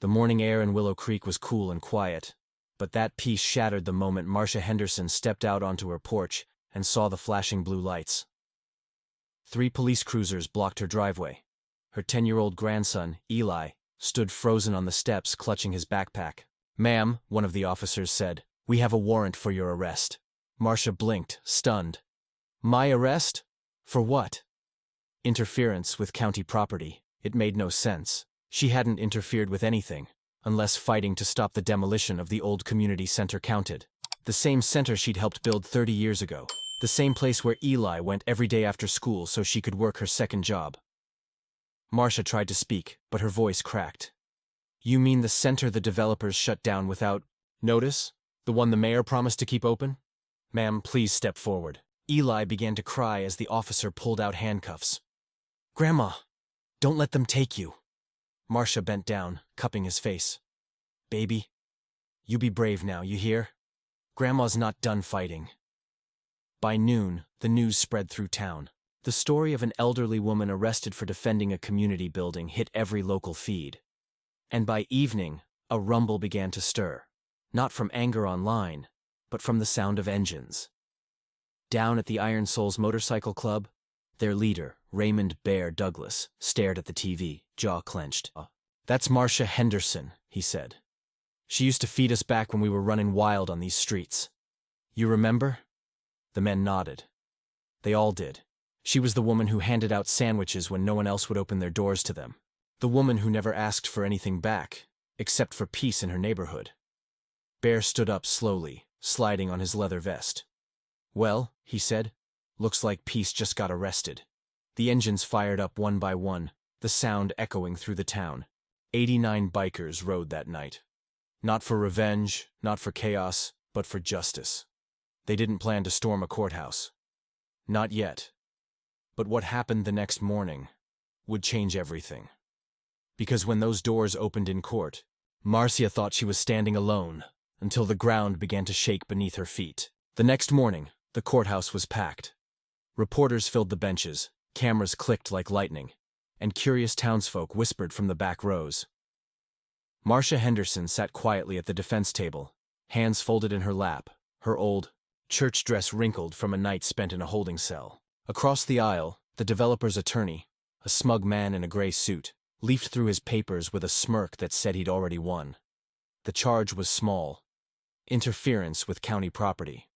The morning air in Willow Creek was cool and quiet, but that peace shattered the moment Marcia Henderson stepped out onto her porch and saw the flashing blue lights. 3 police cruisers blocked her driveway. Her 10-year-old grandson, Eli, stood frozen on the steps clutching his backpack. "Ma'am," one of the officers said, "we have a warrant for your arrest." Marcia blinked, stunned. "My arrest? For what?" Interference with county property. It made no sense. She hadn't interfered with anything, unless fighting to stop the demolition of the old community center counted. The same center she'd helped build 30 years ago. The same place where Eli went every day after school so she could work her second job. Marcia tried to speak, but her voice cracked. "You mean the center the developers shut down without notice? The one the mayor promised to keep open?" "Ma'am, please step forward." Eli began to cry as the officer pulled out handcuffs. "Grandma, don't let them take you." Marcia bent down, cupping his face. "Baby, you be brave now, you hear? Grandma's not done fighting." By noon, the news spread through town. The story of an elderly woman arrested for defending a community building hit every local feed. And by evening, a rumble began to stir. Not from anger online, but from the sound of engines. Down at the Iron Souls Motorcycle Club, their leader, Raymond "Bear" Douglas, stared at the TV, jaw clenched. "That's Marcia Henderson," he said. "She used to feed us back when we were running wild on these streets. You remember?" The men nodded. They all did. She was the woman who handed out sandwiches when no one else would open their doors to them. The woman who never asked for anything back, except for peace in her neighborhood. Bear stood up slowly, sliding on his leather vest. "Well," he said, "looks like Peace just got arrested." The engines fired up one by one, the sound echoing through the town. 89 bikers rode that night. Not for revenge, not for chaos, but for justice. They didn't plan to storm a courthouse. Not yet. But what happened the next morning would change everything. Because when those doors opened in court, Marcia thought she was standing alone, until the ground began to shake beneath her feet. The next morning, the courthouse was packed. Reporters filled the benches, cameras clicked like lightning, and curious townsfolk whispered from the back rows. Marcia Henderson sat quietly at the defense table, hands folded in her lap, her old church dress wrinkled from a night spent in a holding cell. Across the aisle, the developer's attorney, a smug man in a gray suit, leafed through his papers with a smirk that said he'd already won. The charge was small: interference with county property.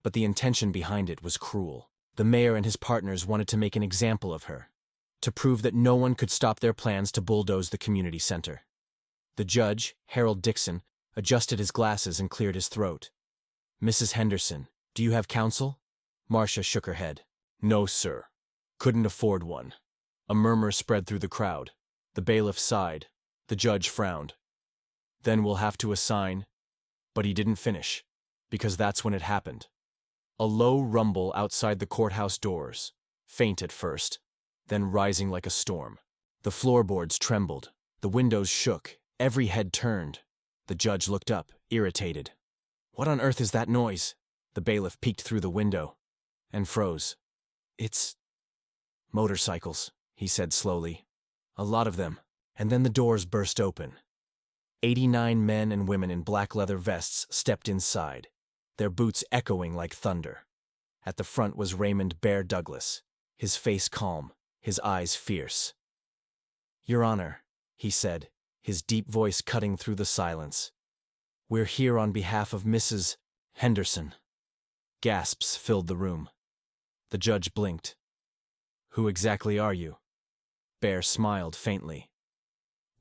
But the intention behind it was cruel. The mayor and his partners wanted to make an example of her, to prove that no one could stop their plans to bulldoze the community center. The judge, Harold Dixon, adjusted his glasses and cleared his throat. "Mrs. Henderson, do you have counsel?" Marcia shook her head. "No, sir. Couldn't afford one." A murmur spread through the crowd. The bailiff sighed. The judge frowned. "Then we'll have to assign—" But he didn't finish, because that's when it happened. A low rumble outside the courthouse doors, faint at first, then rising like a storm. The floorboards trembled, the windows shook, every head turned. The judge looked up, irritated. "What on earth is that noise?" The bailiff peeked through the window and froze. "It's motorcycles," he said slowly. "A lot of them." And then the doors burst open. 89 men and women in black leather vests stepped inside, their boots echoing like thunder. At the front was Raymond "Bear" Douglas, his face calm, his eyes fierce. "Your Honor," he said, his deep voice cutting through the silence, "we're here on behalf of Mrs. Henderson." Gasps filled the room. The judge blinked. "Who exactly are you?" Bear smiled faintly.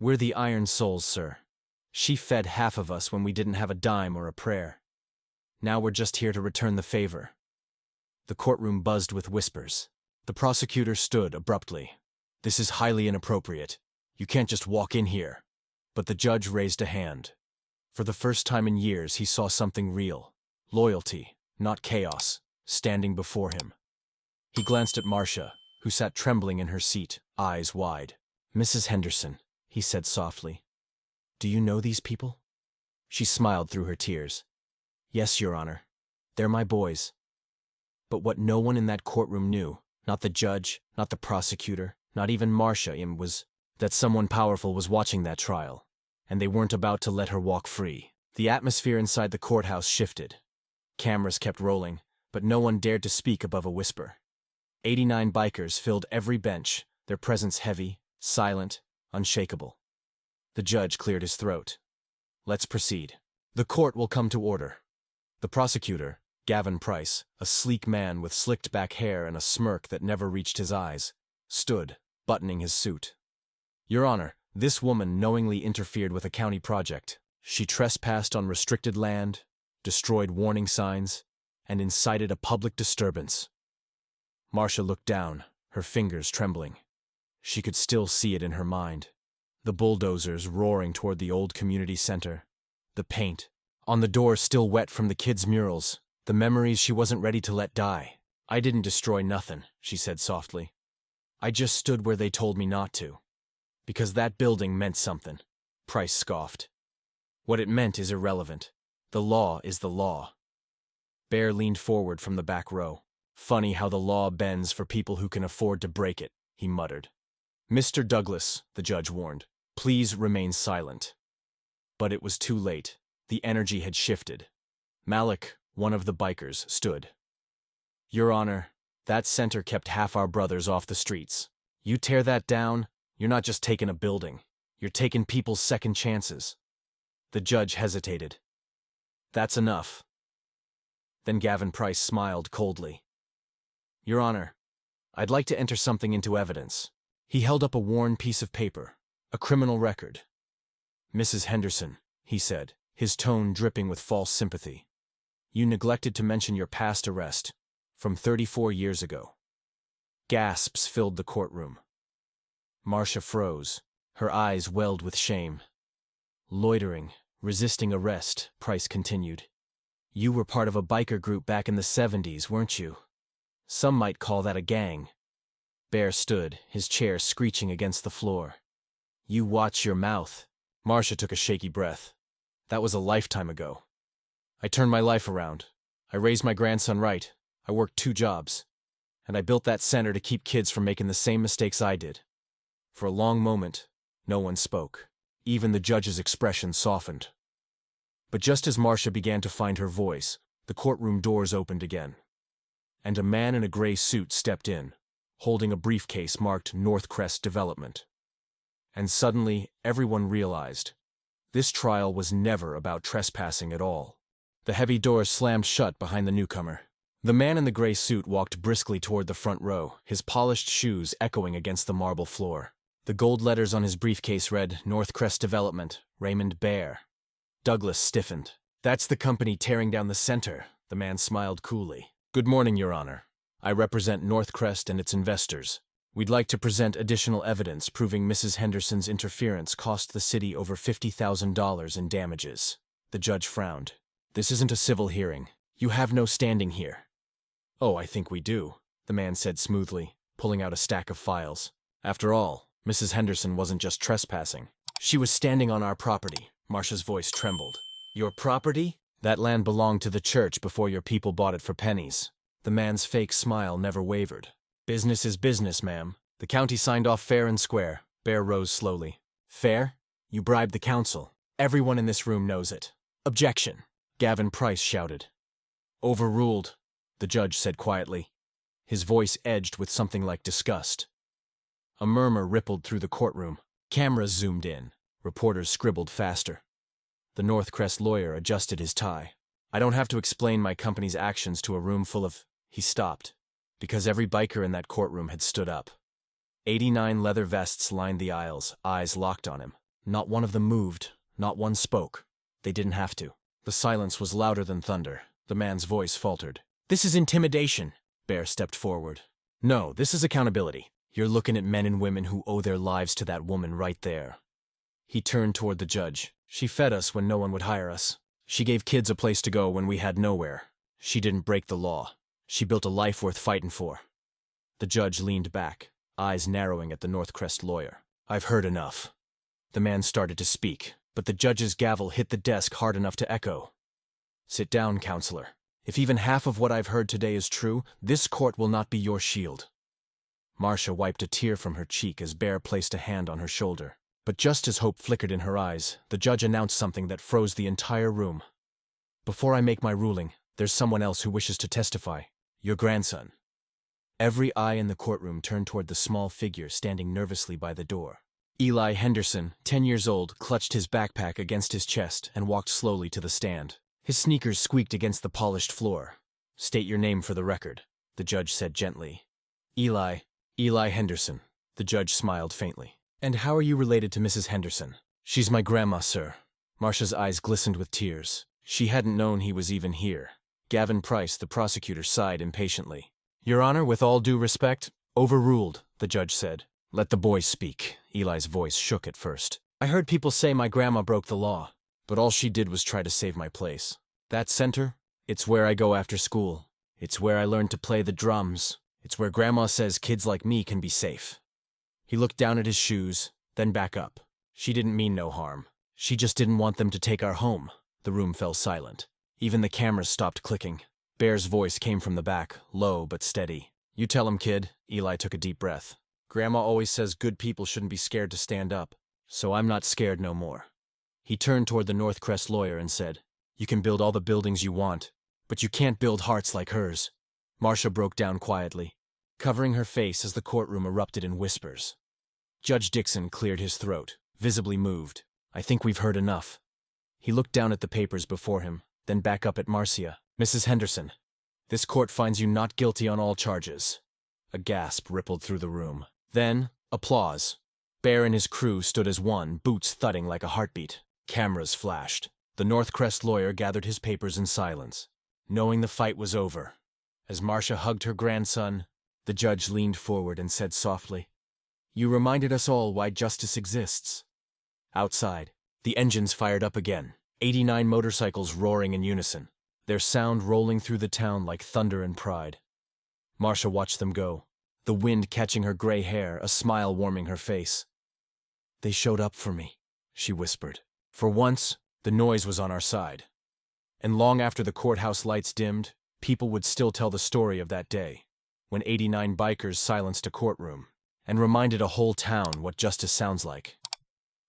"We're the Iron Souls, sir. She fed half of us when we didn't have a dime or a prayer. Now we're just here to return the favor." The courtroom buzzed with whispers. The prosecutor stood abruptly. "This is highly inappropriate. You can't just walk in here." But the judge raised a hand. For the first time in years, he saw something real. Loyalty, not chaos, standing before him. He glanced at Marcia, who sat trembling in her seat, eyes wide. "Mrs. Henderson," he said softly, "do you know these people?" She smiled through her tears. "Yes, Your Honor. They're my boys." But what no one in that courtroom knew, not the judge, not the prosecutor, not even Marcia, was that someone powerful was watching that trial, and they weren't about to let her walk free. The atmosphere inside the courthouse shifted. Cameras kept rolling, but no one dared to speak above a whisper. 89 bikers filled every bench, their presence heavy, silent, unshakable. The judge cleared his throat. Let's proceed. The court will come to order. The prosecutor, Gavin Price, a sleek man with slicked back hair and a smirk that never reached his eyes, stood, buttoning his suit. Your Honor, this woman knowingly interfered with a county project. She trespassed on restricted land, destroyed warning signs, and incited a public disturbance. Marcia looked down, her fingers trembling. She could still see it in her mind. The bulldozers roaring toward the old community center. The paint on the door still wet from the kids' murals. The memories she wasn't ready to let die. I didn't destroy nothing, she said softly. I just stood where they told me not to. Because that building meant something. Price scoffed. What it meant is irrelevant. The law is the law. Bear leaned forward from the back row. Funny how the law bends for people who can afford to break it, he muttered. Mr. Douglas, the judge warned, please remain silent. But it was too late. The energy had shifted. Malik, one of the bikers, stood. Your Honor, that center kept half our brothers off the streets. You tear that down, you're not just taking a building. You're taking people's second chances. The judge hesitated. That's enough. Then Gavin Price smiled coldly. Your Honor, I'd like to enter something into evidence. He held up a worn piece of paper, a criminal record. Mrs. Henderson, he said, his tone dripping with false sympathy. You neglected to mention your past arrest, from 34 years ago. Gasps filled the courtroom. Marcia froze, her eyes welled with shame. Loitering, resisting arrest, Price continued. You were part of a biker group back in the 70s, weren't you? Some might call that a gang. Bear stood, his chair screeching against the floor. You watch your mouth. Marcia took a shaky breath. That was a lifetime ago. I turned my life around. I raised my grandson right. I worked 2 jobs. And I built that center to keep kids from making the same mistakes I did. For a long moment, no one spoke. Even the judge's expression softened. But just as Marcia began to find her voice, the courtroom doors opened again. And a man in a gray suit stepped in, holding a briefcase marked Northcrest Development. And suddenly, everyone realized, this trial was never about trespassing at all. The heavy doors slammed shut behind the newcomer. The man in the gray suit walked briskly toward the front row, his polished shoes echoing against the marble floor. The gold letters on his briefcase read, Northcrest Development, Raymond Bear. Douglas stiffened. That's the company tearing down the center, the man smiled coolly. Good morning, Your Honor. I represent Northcrest and its investors. We'd like to present additional evidence proving Mrs. Henderson's interference cost the city over $50,000 in damages. The judge frowned. This isn't a civil hearing. You have no standing here. Oh, I think we do, the man said smoothly, pulling out a stack of files. After all, Mrs. Henderson wasn't just trespassing. She was standing on our property. Marcia's voice trembled. Your property? That land belonged to the church before your people bought it for pennies. The man's fake smile never wavered. Business is business, ma'am. The county signed off fair and square. Bear rose slowly. Fair? You bribed the council. Everyone in this room knows it. Objection! Gavin Price shouted. Overruled, the judge said quietly. His voice edged with something like disgust. A murmur rippled through the courtroom. Cameras zoomed in. Reporters scribbled faster. The Northcrest lawyer adjusted his tie. I don't have to explain my company's actions to a room full of... He stopped, because every biker in that courtroom had stood up. 89 leather vests lined the aisles, eyes locked on him. Not one of them moved, not one spoke. They didn't have to. The silence was louder than thunder. The man's voice faltered. This is intimidation. Bear stepped forward. No, this is accountability. You're looking at men and women who owe their lives to that woman right there. He turned toward the judge. She fed us when no one would hire us. She gave kids a place to go when we had nowhere. She didn't break the law. She built a life worth fighting for. The judge leaned back, eyes narrowing at the Northcrest lawyer. I've heard enough. The man started to speak, but the judge's gavel hit the desk hard enough to echo. Sit down, counselor. If even half of what I've heard today is true, this court will not be your shield. Marcia wiped a tear from her cheek as Bear placed a hand on her shoulder. But just as hope flickered in her eyes, the judge announced something that froze the entire room. "Before I make my ruling, there's someone else who wishes to testify. Your grandson." Every eye in the courtroom turned toward the small figure standing nervously by the door. Eli Henderson, 10 years old, clutched his backpack against his chest and walked slowly to the stand. His sneakers squeaked against the polished floor. "State your name for the record," the judge said gently. Eli Henderson." The judge smiled faintly. "And how are you related to Mrs. Henderson?" "She's my grandma, sir." Marcia's eyes glistened with tears. She hadn't known he was even here. Gavin Price, the prosecutor, sighed impatiently. "Your Honor, with all due respect, overruled," the judge said. "Let the boy speak." Eli's voice shook at first. "I heard people say my grandma broke the law, but all she did was try to save my place. That center? It's where I go after school. It's where I learned to play the drums. It's where Grandma says kids like me can be safe." He looked down at his shoes, then back up. "She didn't mean no harm. She just didn't want them to take our home." The room fell silent. Even the cameras stopped clicking. Bear's voice came from the back, low but steady. "You tell him, kid." Eli took a deep breath. "Grandma always says good people shouldn't be scared to stand up, so I'm not scared no more." He turned toward the Northcrest lawyer and said, "You can build all the buildings you want, but you can't build hearts like hers." Marcia broke down quietly, covering her face as the courtroom erupted in whispers. Judge Dixon cleared his throat, visibly moved. "I think we've heard enough." He looked down at the papers before him, then back up at Marcia. "Mrs. Henderson, this court finds you not guilty on all charges." A gasp rippled through the room. Then, applause. Bear and his crew stood as one, boots thudding like a heartbeat. Cameras flashed. The Northcrest lawyer gathered his papers in silence, knowing the fight was over. As Marcia hugged her grandson, the judge leaned forward and said softly, "You reminded us all why justice exists." Outside, the engines fired up again, 89 motorcycles roaring in unison, their sound rolling through the town like thunder and pride. Marcia watched them go, the wind catching her gray hair, a smile warming her face. "They showed up for me," she whispered. For once, the noise was on our side. And long after the courthouse lights dimmed, people would still tell the story of that day, when 89 bikers silenced a courtroom and reminded a whole town what justice sounds like.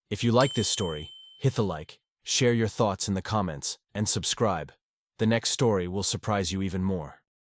If you like this story, hit the like, share your thoughts in the comments, and subscribe. The next story will surprise you even more.